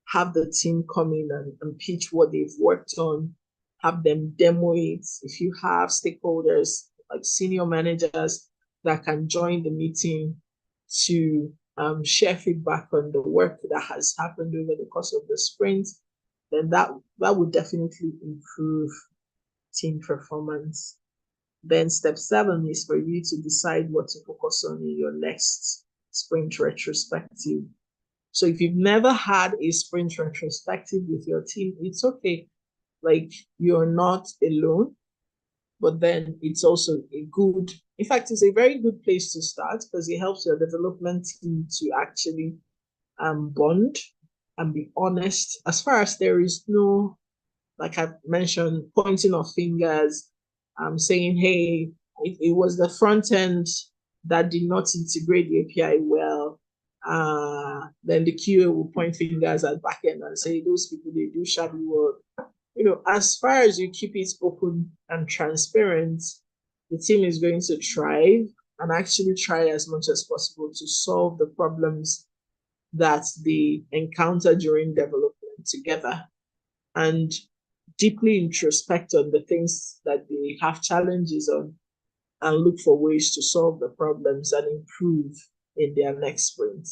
Have the team come in and pitch what they've worked on. Have them demo it. If you have stakeholders like senior managers that can join the meeting to share feedback on the work that has happened over the course of the sprint, then that would definitely improve team performance. Then step 7 is for you to decide what to focus on in your next sprint retrospective. So if you've never had a sprint retrospective with your team, it's okay. Like, you're not alone, but then it's also in fact, it's a very good place to start because it helps your development team to actually bond and be honest. As far as there is no like I mentioned, pointing of fingers, saying, hey, it was the front end that did not integrate the API well. Then the QA will point fingers at back end and say, those people, they do shabby work. As far as you keep it open and transparent, the team is going to thrive and actually try as much as possible to solve the problems that they encounter during development together, and deeply introspect on the things that they have challenges on, and look for ways to solve the problems and improve in their next sprint.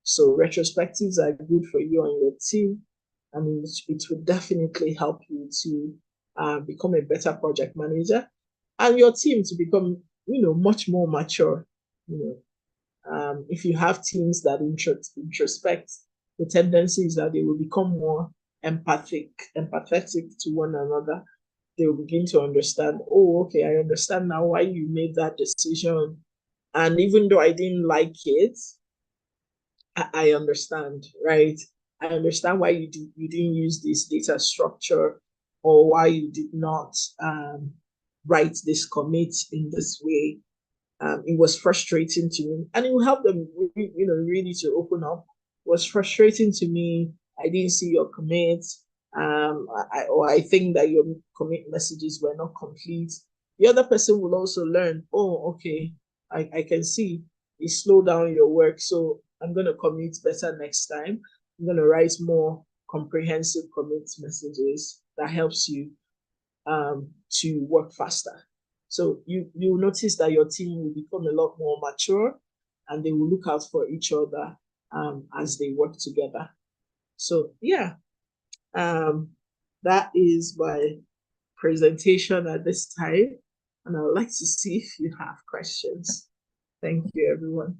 So retrospectives are good for you and your team. I mean, it will definitely help you to become a better project manager, and your team to become, much more mature. If you have teams that introspect, the tendency is that they will become more empathetic to one another. They will begin to understand, oh, okay, I understand now why you made that decision. And even though I didn't like it, I understand, right? I understand why you didn't use this data structure, or why you did not write this commit in this way. It was frustrating to me, and it will help them, really to open up. It was frustrating to me. I didn't see your commit, or I think that your commit messages were not complete. The other person will also learn. Oh, okay, I can see you slow down your work, so I'm going to commit better next time. I'm going to write more comprehensive commit messages that helps you to work faster. So you'll notice that your team will become a lot more mature, and they will look out for each other as they work together. So yeah, that is my presentation at this time, and I would like to see if you have questions. Thank you, everyone.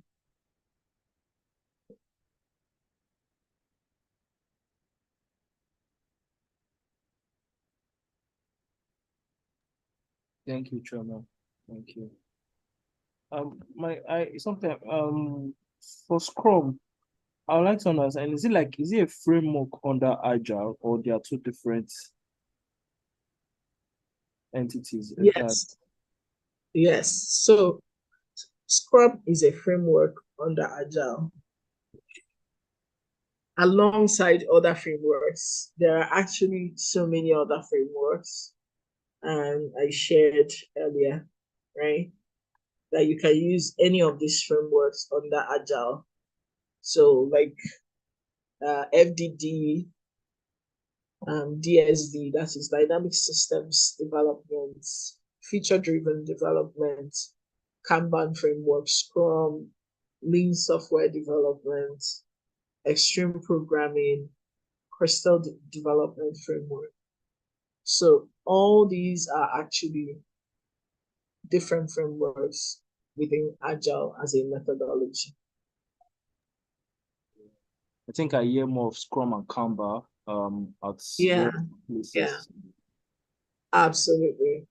Thank you, Choma. Thank you. Something for Scrum, I would like to understand, is it a framework under Agile, or there are two different entities? Yes, yes. So Scrum is a framework under Agile. Alongside other frameworks, there are actually so many other frameworks, and I shared earlier, right? That you can use any of these frameworks under Agile. So like FDD, DSD, that is Dynamic Systems Development, Feature-Driven Development, Kanban Framework, Scrum, Lean Software Development, Extreme Programming, Crystal Development Framework. So all these are actually different frameworks within Agile as a methodology. I think I hear more of Scrum and Kanban at Yeah, places. yeah, absolutely.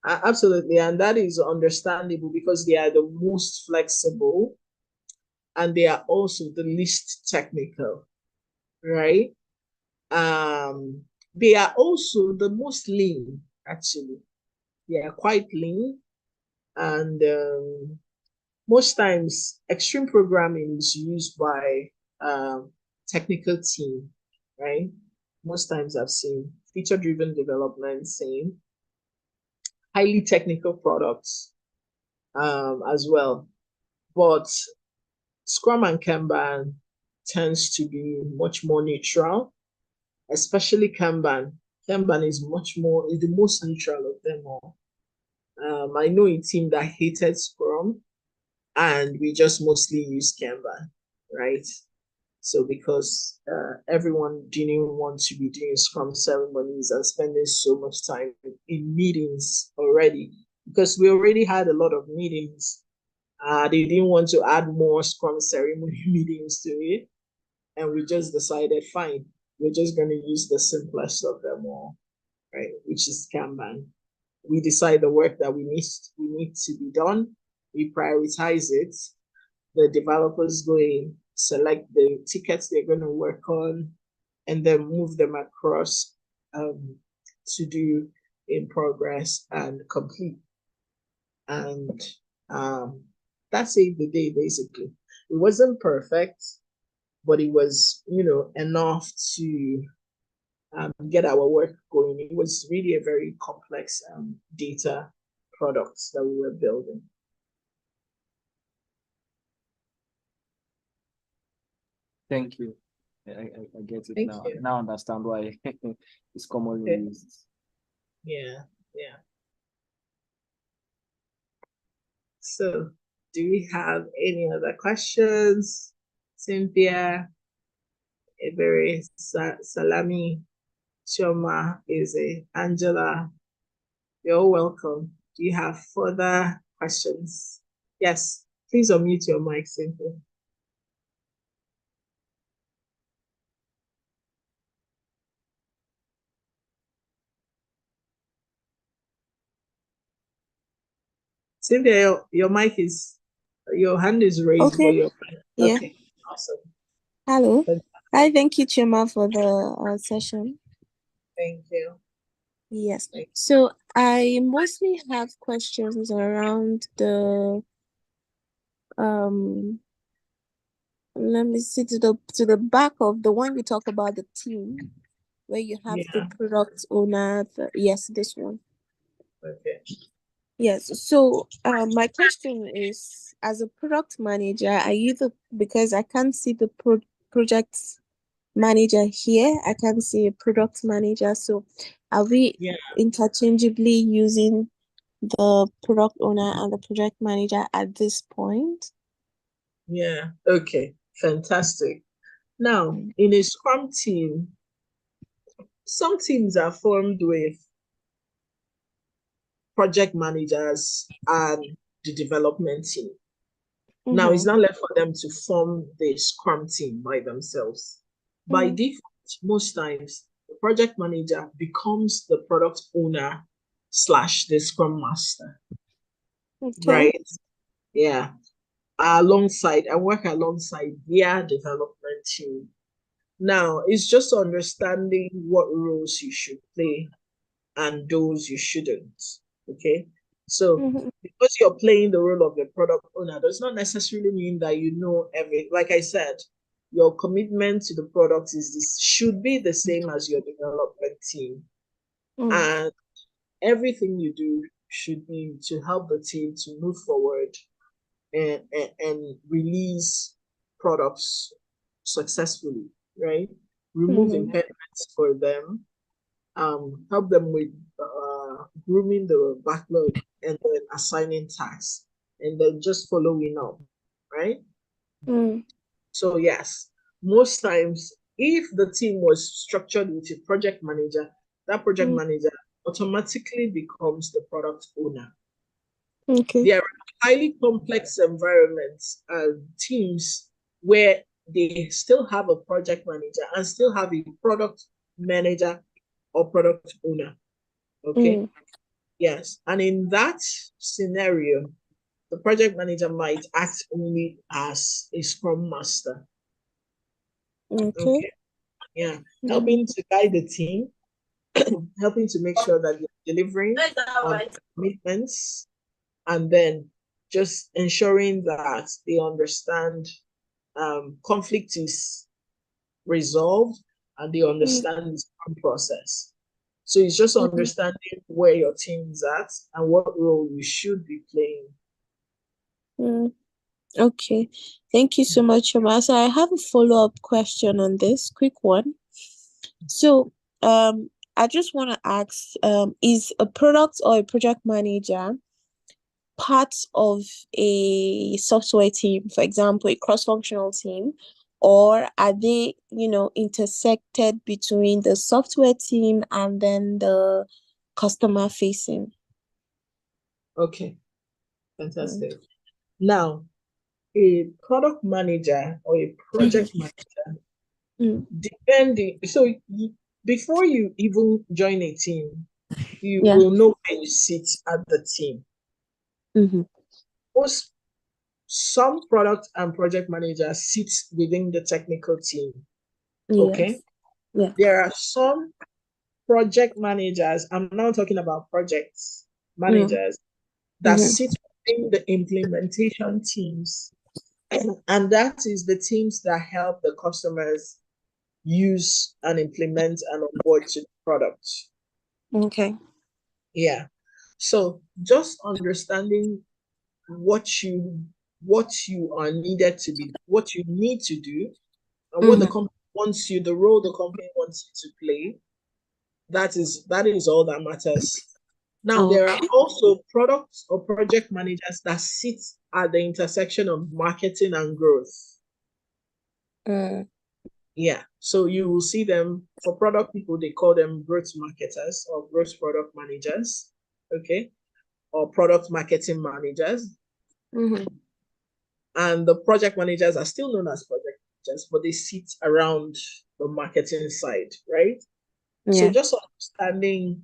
Absolutely. And that is understandable because they are the most flexible, and they are also the least technical, right? They are also the most lean, actually. They are quite lean, and most times extreme programming is used by technical team, right? Most times I've seen feature-driven development, same, highly technical products as well. But Scrum and Kanban tends to be much more neutral, especially Kanban. Kanban is the most neutral of them all. I know a team that hated Scrum, and we just mostly use Kanban, right? So because everyone didn't want to be doing Scrum ceremonies and spending so much time in meetings already, because we already had a lot of meetings. They didn't want to add more Scrum ceremony meetings to it, and we just decided, fine, we're just going to use the simplest of them all, right? Which is Kanban. We decide the work that we need to be done. We prioritize it. The developers go in, select the tickets they're going to work on, and then move them across to do in progress and complete. And that saved the day, basically. It wasn't perfect, but it was, enough to get our work going. It was really a very complex data product that we were building. Thank you. I get it Thank now. you. I now understand why it's commonly used. Yeah, yeah. So, do we have any other questions? Cynthia, a very Salami, Chioma, Eze, Angela, you're welcome. Do you have further questions? Yes, please unmute your mic, Cynthia. Cynthia, your mic is, your hand is raised, Okay. but your Yeah. okay, awesome. Hello. Hi, thank you, Chima, for the session. Thank you. Yes. So I mostly have questions around the let me see, to the back of the one you talk about, the team where you have the product owner. Yes, this one. Okay. Yes. So my question is, as a product manager, are you because I can't see the project manager here, I can see a product manager. So are we interchangeably using the product owner and the project manager at this point? Yeah. Okay. Fantastic. Now, in a Scrum team, some teams are formed with project managers and the development team. Now, it's not left for them to form the Scrum team by themselves. By default, most times, the project manager becomes the product owner / the Scrum master. Okay. Right? Yeah. I work alongside their development team. Now, it's just understanding what roles you should play and those you shouldn't. Okay. So, because you're playing the role of the product owner does not necessarily mean that you know everything. Like I said, your commitment to the product should be the same as your development team. And everything you do should be to help the team to move forward and release products successfully, right? Remove impediments for them, help them with grooming the backlog and then assigning tasks and then just following up, right? So yes, most times if the team was structured with a project manager, that project manager automatically becomes the product owner. Okay. There are highly complex environments and teams where they still have a project manager and still have a product manager or product owner. Okay. Yes. And in that scenario, the project manager might act only as a scrum master. Okay. Yeah. Helping to guide the team, helping to make sure that you're delivering commitments, and then just ensuring that they understand conflict is resolved and they understand the process. So it's just understanding where your team is at and what role you should be playing. Okay. Thank you so much, Shoma. So I have a follow-up question on this, quick one. So I just want to ask, is a product or a project manager part of a software team, for example, a cross-functional team, or are they, intersected between the software team and then the customer facing? Okay, fantastic. Now, a product manager or a project manager, depending, so before you even join a team, you will know where you sit at the team. Some product and project managers sit within the technical team. Okay. Yeah. There are some project managers, I'm now talking about projects managers that sit within the implementation teams. And that is the teams that help the customers use and implement and onboard to the product. Okay. Yeah. So just understanding what you are needed to be, what you need to do, and what the company wants you, the role the company wants you to play. That is all that matters. Now, there are also products or project managers that sit at the intersection of marketing and growth. Yeah. So you will see them for product people, they call them growth marketers or growth product managers. Okay. Or product marketing managers. And the project managers are still known as project managers, but they sit around the marketing side, right? Yeah. So just understanding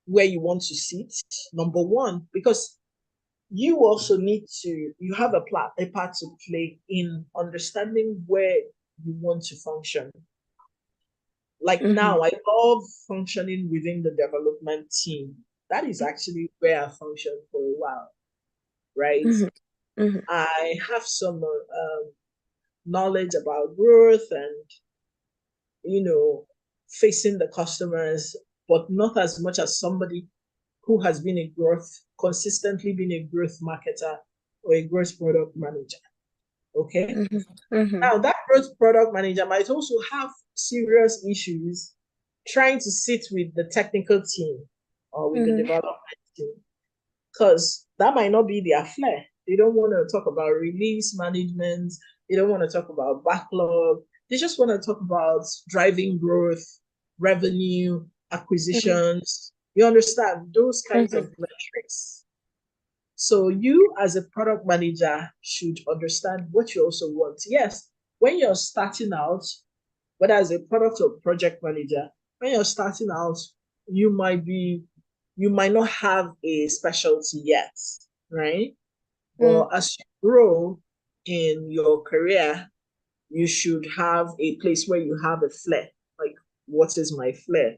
where you want to sit, number one, because you also need to, you have a part to play in understanding where you want to function. Like now, I love functioning within the development team. That is actually where I functioned for a while, right? I have some knowledge about growth and, facing the customers, but not as much as somebody who has been consistently been a growth marketer or a growth product manager. Okay. Now that growth product manager might also have serious issues trying to sit with the technical team or with the development team, because that might not be their flair. They don't want to talk about release management. They don't want to talk about backlog. They just want to talk about driving growth, revenue, acquisitions. You understand those kinds of metrics. So you as a product manager should understand what you also want. Yes, when you're starting out, whether as a product or project manager, when you're starting out, you might not have a specialty yet, right? But as you grow in your career, you should have a place where you have a flair. Like, what is my flair?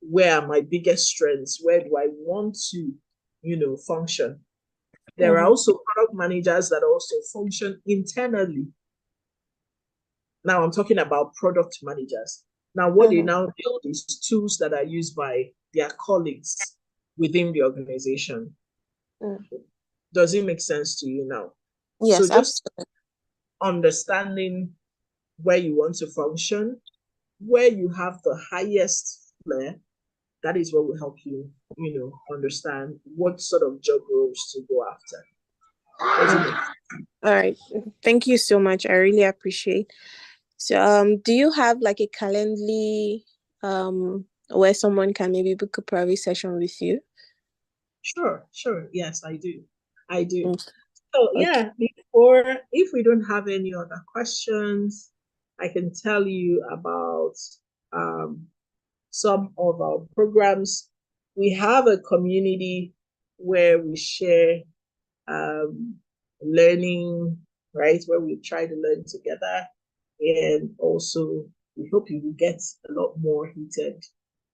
Where are my biggest strengths? Where do I want to, function? There are also product managers that also function internally. Now I'm talking about product managers. Now, what they now build is tools that are used by their colleagues within the organization. Does it make sense to you now? Yes, so just absolutely. Understanding where you want to function, where you have the highest flair, that is what will help you, understand what sort of job roles to go after. All right. Thank you so much. I really appreciate. So, do you have like a Calendly where someone can maybe book a private session with you? Sure. Yes, I do. So yeah, if we don't have any other questions, I can tell you about some of our programs. We have a community where we share learning, right? Where we try to learn together. And also, we hope you will get a lot more heated,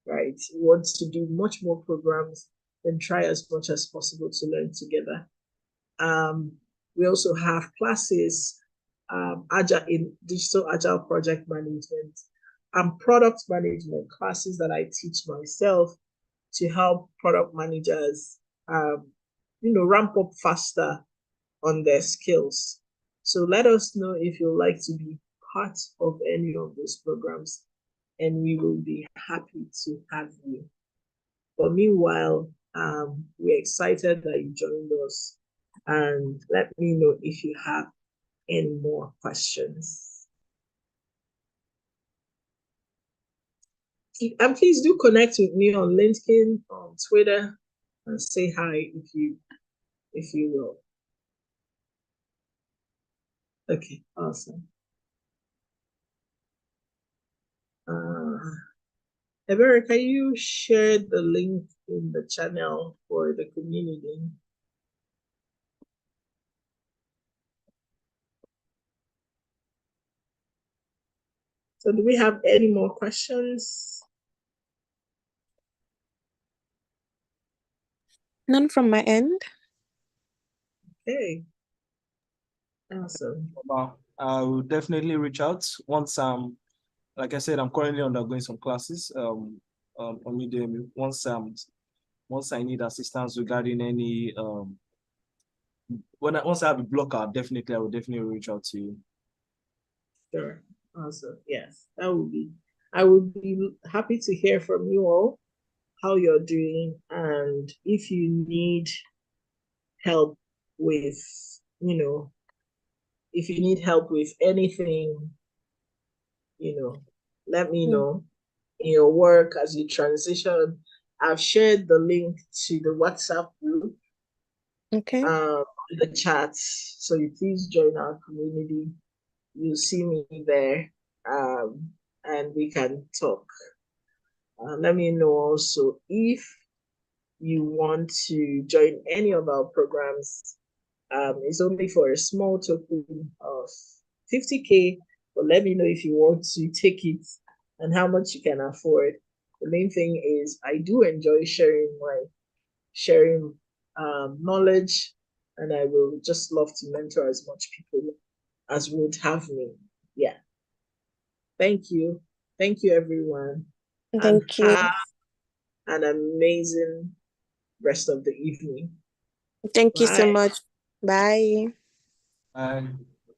right? We want to do much more programs and try as much as possible to learn together. We also have classes, Agile in digital Agile project management and product management classes that I teach myself to help product managers, ramp up faster on their skills. So let us know if you'd like to be part of any of those programs, and we will be happy to have you. But meanwhile, we're excited that you joined us, and let me know if you have any more questions. And please do connect with me on LinkedIn, on Twitter, and say hi if you will. Okay, awesome. Ebere, can you share the link in the channel for the community? So do we have any more questions? None from my end. Okay. Awesome. I will definitely reach out once like I said, I'm currently undergoing some classes on Udemy. Once I need assistance regarding any once I have a blocker, I will definitely reach out to you. Sure. Awesome. Yes, that would be. I would be happy to hear from you all how you're doing, and if you need help with, if you need help with anything, let me know in your work as you transition. I've shared the link to the WhatsApp group Okay. in the chat. So you please join our community. You'll see me there, and we can talk. Let me know also if you want to join any of our programs. It's only for a small token of 50K, but let me know if you want to take it and how much you can afford. The main thing is I do enjoy sharing knowledge, and I will just love to mentor as much people as would have me. Yeah. Thank you. Thank you, everyone. And Thank you. have an amazing rest of the evening. Thank you so Bye. much. Bye. Bye.